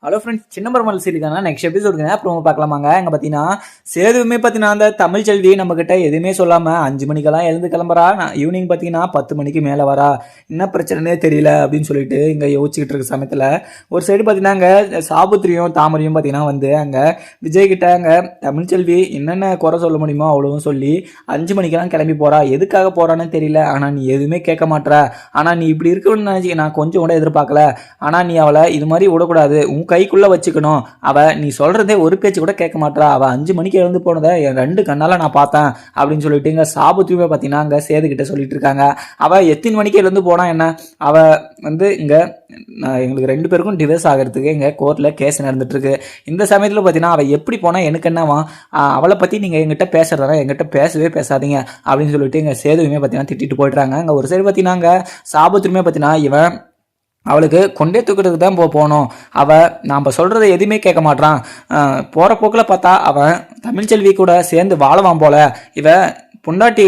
Hello friends, சின்னம்பரமல் சீரிக்கான next எபிசோடுங்க அப்புறம் பார்க்கலாமாங்க. அங்கே பார்த்தீங்கன்னா சேதுவுமே பார்த்தீங்கன்னா அந்த தமிழ் செல்வி நம்மக்கிட்ட எதுவுமே சொல்லாமல் 5 மணிக்கெல்லாம் எழுந்து கிளம்புறா. ஈவினிங் பார்த்தீங்கன்னா 10 மணிக்கு மேலே வரா. என்ன பிரச்சனைனே தெரியல அப்படின்னு சொல்லிட்டு இங்கே யோசிச்சுக்கிட்டு இருக்க சமயத்தில் ஒரு சைடு பார்த்தீங்கன்னா அங்கே சாபுத்திரியும் தாமரையும் பார்த்தீங்கன்னா வந்து அங்கே விஜய்கிட்ட அங்கே தமிழ் செல்வி என்னென்ன குறை சொல்ல முடியுமோ அவ்வளவும் சொல்லி 5 மணிக்கெல்லாம் கிளம்பி போகிறா. எதுக்காக போகிறான்னு தெரியல, ஆனால் நீ எதுவுமே கேட்க மாட்டேற. ஆனால் நீ இப்படி இருக்கணும்னு நினச்சி நான் கொஞ்சம் கூட எதிர்பார்க்கல. ஆனால் நீ அவளை இது மாதிரி விடக்கூடாது, கைக்குள்ள வச்சுக்கணும். அவ நீ சொல்றதே ஒரு பேச்சு கூட கேட்க மாட்டா. அவ 5 மணிக்கு எழுந்து போனதை என் 2 கண்ணால நான் பார்த்தேன் அப்படின்னு சொல்லிட்டு இங்க சாபுத்திரியுமே பார்த்தீங்கன்னா அங்க சேதுகிட்ட சொல்லிட்டு இருக்காங்க. அவ எத்தனை மணிக்கு எழுந்து போனா என்ன, அவ வந்து இங்க எங்களுக்கு 2 பேருக்கும் டிவோர்ஸ் ஆகிறதுக்கு இங்க கோர்ட்ல கேஸ் நடந்துட்டு இருக்கு. இந்த சமயத்துல பார்த்தீங்கன்னா அவ எப்படி போனா எனக்கு என்னவா, அவளை பத்தி நீங்க எங்கிட்ட பேசுறதா எங்கிட்ட பேசவே பேசாதீங்க அப்படின்னு சொல்லிட்டு இங்க சேதுவுமே பார்த்தீங்கன்னா திட்டிட்டு போயிடுறாங்க. அங்க ஒரு சைடு பார்த்தீங்கன்னா அங்க சாபுத்திரியுமே பார்த்தீங்கன்னா இவன் அவளுக்கு கொண்டே தூக்கிறதுக்கு தான் போகணும். அவள் நாம் சொல்கிறத எதுவுமே கேட்க மாட்டான். போகிற போக்கில் பார்த்தா அவன் தமிழ்ச்செல்வி கூட சேர்ந்து வாழவான் போல. இவன் பொண்டாட்டி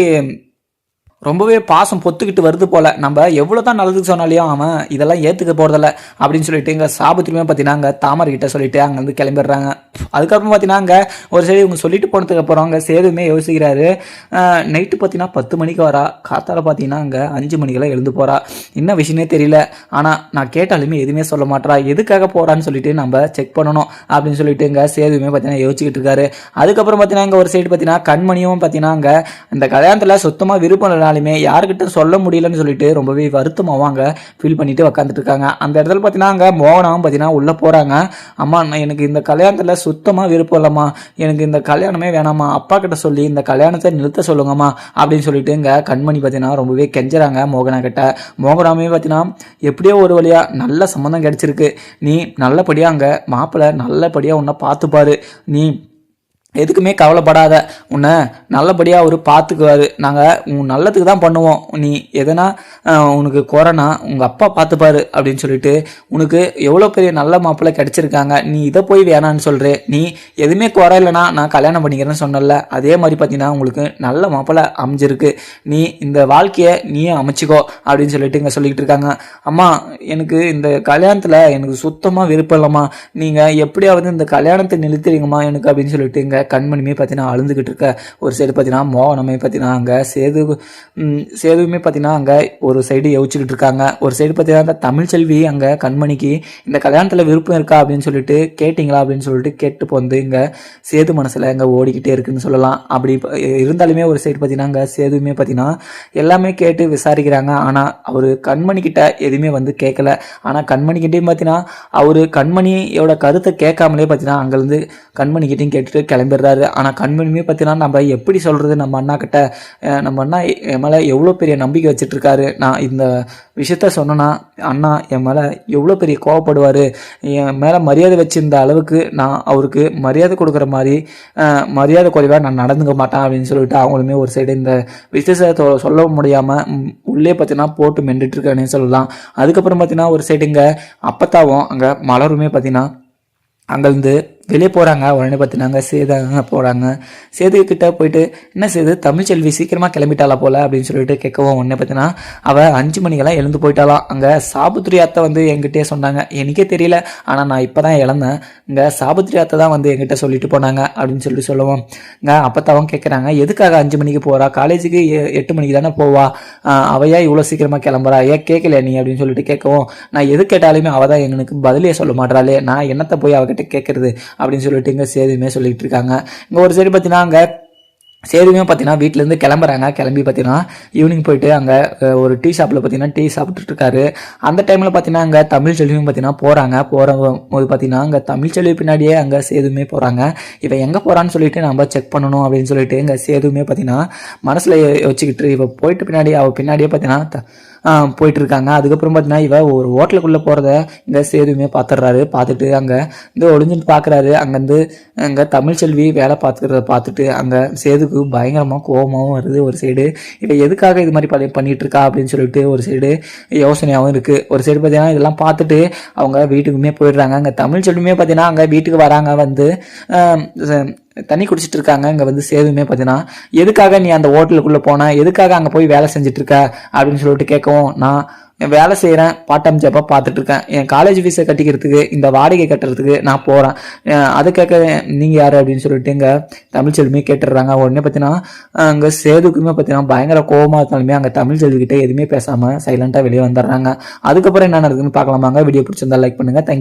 ரொம்பவே பாசம் பொத்துக்கிட்டு வருது போல. நம்ம எவ்வளோ தான் நல்லதுக்கு சொன்னாலையும் அவன் இதெல்லாம் ஏற்றுக்க போகிறதில்ல அப்படின்னு சொல்லிட்டு இங்கே சாபத்திரியுமே பார்த்தீங்கன்னா அங்கே தாமரை கிட்ட சொல்லிட்டு அங்கேருந்து கிளம்பிடுறாங்க. அதுக்கப்புறம் பார்த்தீங்கன்னா அங்கே ஒரு சைடு இவங்க சொல்லிட்டு போனதுக்கு அப்புறம் அங்கே சேதுமே யோசிக்கிறாரு. நைட்டு பார்த்தீங்கன்னா 10 மணிக்கு வரா, காத்தால பார்த்தீங்கன்னா அங்கே 5 மணிக்கெல்லாம் எழுந்து போகிறா. என்ன விஷயமே தெரியல, ஆனால் நான் கேட்டாலுமே எதுவுமே சொல்ல மாட்டா. எதுக்காக போகிறான்னு சொல்லிட்டு நம்ம செக் பண்ணணும் அப்படின்னு சொல்லிட்டு இங்கே சேதுமே பார்த்தீங்கன்னா யோசிச்சுக்கிட்டு இருக்காரு. அதுக்கப்புறம் பார்த்தீங்கன்னா இங்கே ஒரு சைடு பார்த்தீங்கன்னா கண்மணியும் பார்த்தீங்கன்னா அங்கே இந்த கல்யாணத்தில் சுத்தமாக விருப்பம் யாருக்கிட்ட சொல்ல முடியலன்னு சொல்லிட்டு ரொம்பவே வருத்தமாகவும் அங்கே ஃபீல் பண்ணிட்டு உக்காந்துட்டு இருக்காங்க. அந்த இடத்துல பார்த்தீங்கன்னா அங்கே மோகனாவும் பார்த்தீங்கன்னா உள்ளே போகிறாங்க. அம்மா, எனக்கு இந்த கல்யாணத்தில் சுத்தமாக விருப்பம் இல்லைம்மா, எனக்கு இந்த கல்யாணமே வேணாம்மா, அப்பா கிட்ட சொல்லி இந்த கல்யாணத்தை நிறுத்த சொல்லுங்கம்மா அப்படின்னு சொல்லிட்டு இங்கே கண்மணி பார்த்தீங்கன்னா ரொம்பவே கெஞ்சுறாங்க மோகனா கிட்ட. மோகனாமே பார்த்தீங்கன்னா எப்படியோ ஒரு வழியாக நல்ல சம்மந்தம் கிடைச்சிருக்கு, நீ நல்லபடியாக அங்கே மாப்பிள்ளை நல்லபடியாக உன்னை பார்த்துப்பாரு, நீ எதுக்குமே கவலைப்படாத, உன்னை நல்லபடியாக அவர் பார்த்துக்குவாரு, நாங்கள் உன் நல்லதுக்கு தான் பண்ணுவோம், நீ எதனா உனக்கு கொரோனா உங்கள் அப்பா பார்த்துப்பாரு அப்படின்னு சொல்லிட்டு உனக்கு எவ்வளோ பெரிய நல்ல மாப்பிள்ளை கிடச்சிருக்காங்க, நீ இதை போய் வேணான்னு சொல்கிறே, நீ எதுவுமே குறை இல்லைனா நான் கல்யாணம் பண்ணிக்கிறேன்னு சொன்னல, அதே மாதிரி பார்த்தீங்கன்னா உங்களுக்கு நல்ல மாப்பிள்ளை அமைஞ்சிருக்கு, நீ இந்த வாழ்க்கையை நீயே அமைச்சிக்கோ அப்படின்னு சொல்லிட்டு இங்கே சொல்லிக்கிட்டு இருக்காங்க. அம்மா, எனக்கு இந்த கல்யாணத்தில் எனக்கு சுத்தமாக விருப்பம் இல்லைம்மா, நீங்கள் எப்படியாவது இந்த கல்யாணத்தை நிறுத்துறீங்கம்மா எனக்கு அப்படின்னு சொல்லிட்டு இங்கே கண்மணியுமே பார்த்தீங்கன்னா அழுந்துக்கிட்டு இருக்க. ஒரு சைடு பார்த்தீங்கன்னா மோகனமே பார்த்தீங்கன்னா அங்கே சேதுவுமே பார்த்தீங்கன்னா அங்கே ஒரு சைடு யோசிச்சுக்கிட்டு இருக்காங்க. ஒரு சைடு பார்த்தீங்கன்னா அந்த தமிழ்ச்செல்வி அங்கே கண்மணிக்கு இந்த கல்யாணத்தில் விருப்பம் இருக்கா அப்படின்னு சொல்லிட்டு கேட்டிங்களா அப்படின்னு சொல்லிட்டு கேட்டு போந்து இங்கே சேது மனசில் இங்கே ஓடிக்கிட்டே இருக்குன்னு சொல்லலாம். அப்படி இருந்தாலுமே ஒரு சைடு பார்த்தீங்கன்னா அங்கே சேதுவுமே பார்த்தீங்கன்னா எல்லாமே கேட்டு விசாரிக்கிறாங்க. ஆனால் அவர் கண்மணிக்கிட்ட எதுவுமே வந்து கேட்கல. ஆனால் கண்மணிக்கிட்டையும் பார்த்தீங்கன்னா அவர் கண்மணியோட கருத்தை கேட்காமலே பார்த்தீங்கன்னா அங்கேருந்து கண்மணிக்கிட்டையும் கேட்டுட்டு கிளம்பிடுறாரு. ஆனால் கண்மணியுமே பார்த்தீங்கன்னா நம்ம எப்படி சொல்கிறது, நம்ம அண்ணா கிட்ட, நம்ம அண்ணா என் மேலே எவ்வளோ பெரிய நம்பிக்கை வச்சுட்டு இருக்காரு, நான் இந்த விஷயத்த சொன்னேன்னா அண்ணா என் மேலே எவ்வளோ பெரிய கோவப்படுவார், என் மேலே மரியாதை வச்சிருந்த அளவுக்கு நான் அவருக்கு மரியாதை கொடுக்குற மாதிரி மரியாதை குறைவாக நான் நடந்துக்க மாட்டேன் அப்படின்னு சொல்லிட்டு அவங்களுமே ஒரு சைடு இந்த விஷயத்தை சொல்ல முடியாமல் உள்ளே பார்த்தீங்கன்னா போட்டு மென்றுட்டு இருக்கானே சொல்லலாம். அதுக்கப்புறம் பார்த்தீங்கன்னா ஒரு சைடு இங்கே அப்பத்தாவும் அங்கே மலருமே பார்த்தீங்கன்னா அங்கேருந்து வெளியே போகிறாங்க. உடனே பார்த்தீங்கன்னா சேதாங்க போகிறாங்க. சேதுக்கிட்ட போயிட்டு என்ன சேது, தமிழ்ச்செல்வி சீக்கிரமாக கிளம்பிட்டாளா போல அப்படின்னு சொல்லிட்டு கேட்கவும் உடனே பார்த்தீங்கன்னா அவள் 5 மணிக்கெல்லாம் எழுந்து போயிட்டாலாம். அங்கே சாபுத்திரி அத்தை வந்து என்கிட்டே சொன்னாங்க, எனக்கே தெரியல, ஆனால் நான் இப்போ தான் இழந்தேன், இங்கே சாபுத்திரி அத்தை தான் வந்து என்கிட்ட சொல்லிட்டு போனாங்க அப்படின்னு சொல்லிட்டு சொல்லுவோம். இங்கே அப்பத்தாவும் கேட்குறாங்க, எதுக்காக 5 மணிக்கு போகிறா, காலேஜுக்கு 8 மணிக்கு தானே போவா, அவையா இவ்வளோ சீக்கிரமாக கிளம்புறா, ஏன் கேட்கல நீ அப்படின்னு சொல்லிட்டு கேட்கவும், நான் எது கேட்டாலுமே அவள் தான் எங்களுக்கு பதிலே சொல்ல மாட்டாளே, நான் என்னத்தை போய் அவகிட்ட கேட்கறது அப்படின்னு சொல்லிட்டு இங்கே சேதுமே சொல்லிட்டு இருக்காங்க. இங்கே ஒரு சைடு பார்த்தீங்கன்னா அங்கே சேதுமே பார்த்தீங்கன்னா வீட்டிலேருந்து கிளம்புறாங்க. கிளம்பி பார்த்தீங்கன்னா ஈவினிங் போயிட்டு அங்கே ஒரு டீ ஷாப்பில் பார்த்தீங்கன்னா டீ சாப்பிட்டுட்டு இருக்காரு. அந்த டைமில் பார்த்தீங்கன்னா அங்கே தமிழ்ச்செல்வியும் பார்த்தீங்கன்னா போகும்போது பார்த்தீங்கன்னா அங்கே தமிழ்ச்செல்வி பின்னாடியே அங்கே சேதுமே போகிறாங்க. இவன் எங்கே போகிறான்னு சொல்லிட்டு நம்ம செக் பண்ணணும் அப்படின்னு சொல்லிட்டு இங்கே சேதுமே பார்த்தீங்கன்னா மனசில் வச்சுக்கிட்டு இவ போயிட்டு பின்னாடி அவள் பின்னாடியே பார்த்தீங்கன்னா போயிட்டு இருக்காங்க. அதுக்கப்புறம் பார்த்தீங்கன்னா இவ ஒரு ஹோட்டலுக்குள்ளே போகிறத இந்த சேதுமே பார்த்துடுறாரு. பார்த்துட்டு அங்கே இந்த ஒளிஞ்சுட்டு பார்க்குறாரு. அங்கேருந்து அங்கே தமிழ்ச்செல்வி வேலை பார்த்துக்கிறத பார்த்துட்டு அங்கே சேதுக்கு பயங்கரமாக கோபமாகவும் வருது. ஒரு சைடு இவ எதுக்காக இது மாதிரி பண்ணிட்டு இருக்கா அப்படின்னு சொல்லிட்டு ஒரு சைடு யோசனையாகவும் இருக்குது. ஒரு சைடு பார்த்தீங்கன்னா இதெல்லாம் பார்த்துட்டு அவங்க வீட்டுக்குமே போயிடுறாங்க. அங்கே தமிழ்ச்செல்வியுமே பார்த்தீங்கன்னா அங்கே வீட்டுக்கு வராங்க. வந்து தண்ணி குடிச்சிட்டு இருக்காங்க. இங்கே வந்து சேதுமே பார்த்தீங்கன்னா எதுக்காக நீ அந்த ஹோட்டலுக்குள்ளே போன, எதுக்காக அங்கே போய் வேலை செஞ்சுட்டு இருக்க அப்படின்னு சொல்லிட்டு கேட்கவும், நான் வேலை செய்கிறேன், பார்ட் டைம் ஜாப்பாக பார்த்துட்டு இருக்கேன். என் காலேஜ் ஃபீஸை கட்டிக்கிறதுக்கு, இந்த வாடகை கட்டுறதுக்கு நான் போகிறேன். அது கேட்க நீங்கள் யார் அப்படின்னு சொல்லிட்டு எங்கள் தமிழ்ச்செல்வியுமே கேட்டுடுறாங்க. உடனே பார்த்தீங்கன்னா அங்கே சேதுக்குமே பார்த்தீங்கன்னா பயங்கர கோபமாக இருந்தாலுமே அங்கே தமிழ்ச்செல்விக்கிட்ட எதுவுமே பேசாமல் சைலண்ட்டாக வெளியே வந்துடுறாங்க. அதுக்கப்புறம் என்ன நடக்குதுன்னு பார்க்கலாமாங்க. வீடியோ பிடிச்சிருந்தா லைக் பண்ணுங்கள். தேங்க்யூ.